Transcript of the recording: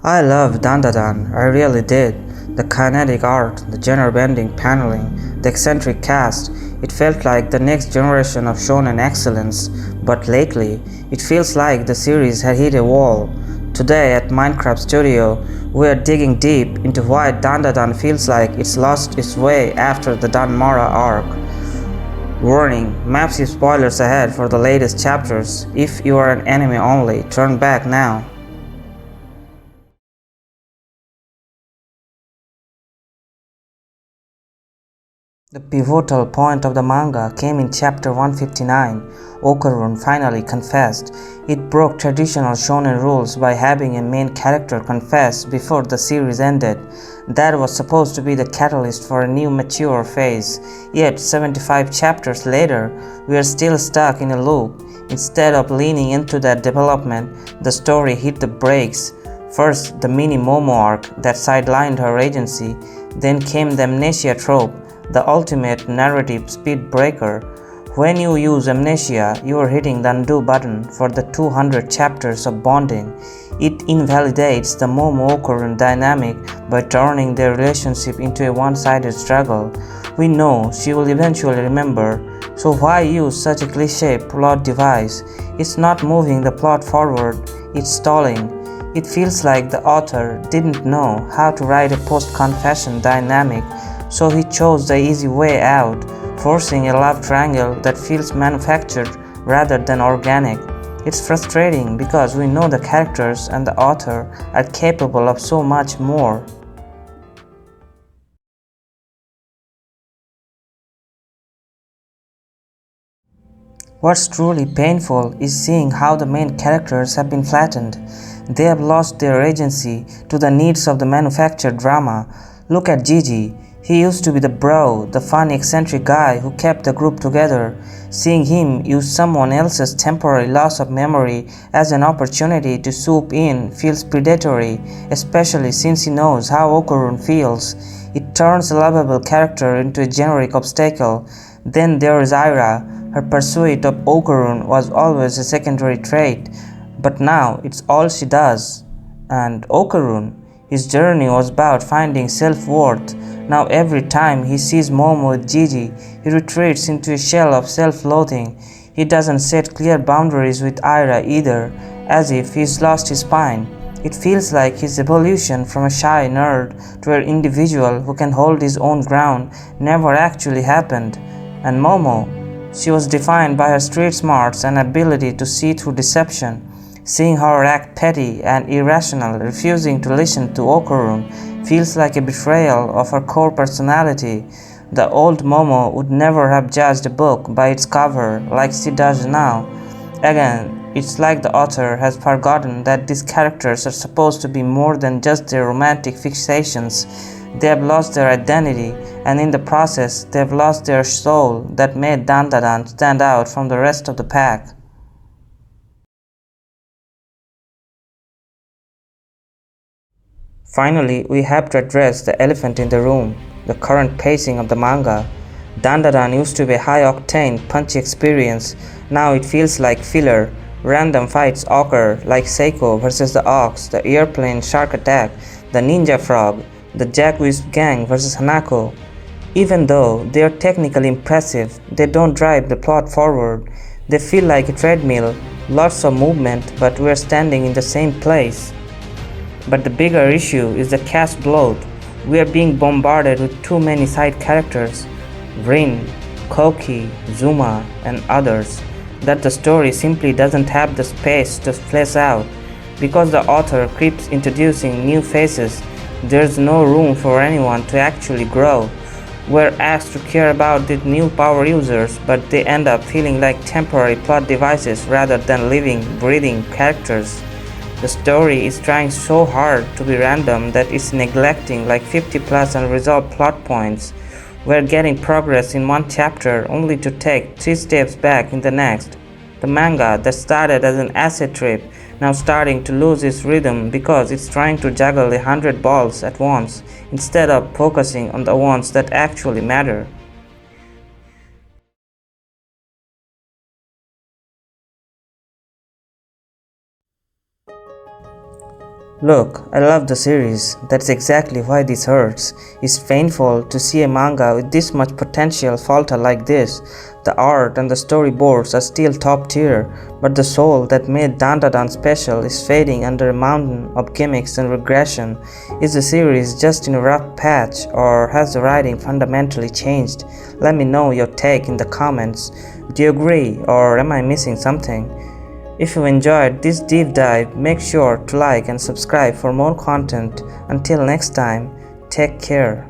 I loved Dandadan, I really did. The kinetic art, the genre-bending paneling, the eccentric cast, it felt like the next generation of shonen excellence, but lately, it feels like the series had hit a wall. Today at Mindcraft Studio, we are digging deep into why Dandadan feels like it's lost its way after the Danmara Arc. Warning, massive spoilers ahead for the latest chapters. If you are an anime only, turn back now. The pivotal point of the manga came in chapter 159. Okarun finally confessed. It broke traditional shonen rules by having a main character confess before the series ended. That was supposed to be the catalyst for a new mature phase. Yet 75 chapters later, we are still stuck in a loop. Instead of leaning into that development, the story hit the brakes. First, the mini Momo arc that sidelined her agency, then came the Amnesia trope, the ultimate narrative speed breaker. When you use Amnesia, you are hitting the undo button for the 200 chapters of bonding. It invalidates the Momo-Okarun dynamic by turning their relationship into a one-sided struggle. We know she will eventually remember, so why use such a cliché plot device? It's not moving the plot forward, it's stalling. It feels like the author didn't know how to write a post-confession dynamic, so he chose the easy way out, forcing a love triangle that feels manufactured rather than organic. It's frustrating because we know the characters and the author are capable of so much more. What's truly painful is seeing how the main characters have been flattened. They have lost their agency to the needs of the manufactured drama. Look at Gigi. He used to be the bro, the funny eccentric guy who kept the group together. Seeing him use someone else's temporary loss of memory as an opportunity to swoop in feels predatory, especially since he knows how Okarun feels. It turns a lovable character into a generic obstacle. Then there is Ira. Her pursuit of Okarun was always a secondary trait, but now it's all she does. And Okarun, his journey was about finding self-worth. Now every time he sees Momo with Gigi, he retreats into a shell of self-loathing. He doesn't set clear boundaries with Ira either, as if he's lost his spine. It feels like his evolution from a shy nerd to an individual who can hold his own ground never actually happened. And Momo, she was defined by her street smarts and ability to see through deception. Seeing her act petty and irrational, refusing to listen to Okarun, feels like a betrayal of her core personality. The old Momo would never have judged a book by its cover like she does now. Again, it's like the author has forgotten that these characters are supposed to be more than just their romantic fixations. They have lost their identity, and in the process, they have lost their soul that made Dandadan stand out from the rest of the pack. Finally, we have to address the elephant in the room, the current pacing of the manga. Dandadan used to be a high-octane, punchy experience. Now it feels like filler. Random fights occur, like Seiko versus the Ox, the airplane shark attack, the ninja frog, the Jackwisp gang versus Hanako. Even though they are technically impressive, they don't drive the plot forward. They feel like a treadmill, lots of movement, but we're standing in the same place. But the bigger issue is the cast bloat. We are being bombarded with too many side characters, Rin, Koki, Zuma, and others, that the story simply doesn't have the space to flesh out. Because the author keeps introducing new faces, there's no room for anyone to actually grow. We're asked to care about the new power users, but they end up feeling like temporary plot devices rather than living, breathing characters. The story is trying so hard to be random that it's neglecting like 50 plus unresolved plot points. We're getting progress in one chapter only to take 3 steps back in the next. The manga that started as an acid trip now starting to lose its rhythm because it's trying to juggle 100 balls at once instead of focusing on the ones that actually matter. Look, I love the series. That's exactly why this hurts. It's painful to see a manga with this much potential falter like this. The art and the storyboards are still top tier, but the soul that made Dandadan special is fading under a mountain of gimmicks and regression. Is the series just in a rough patch, or has the writing fundamentally changed? Let me know your take in the comments. Do you agree, or am I missing something? If you enjoyed this deep dive, make sure to like and subscribe for more content. Until next time, take care.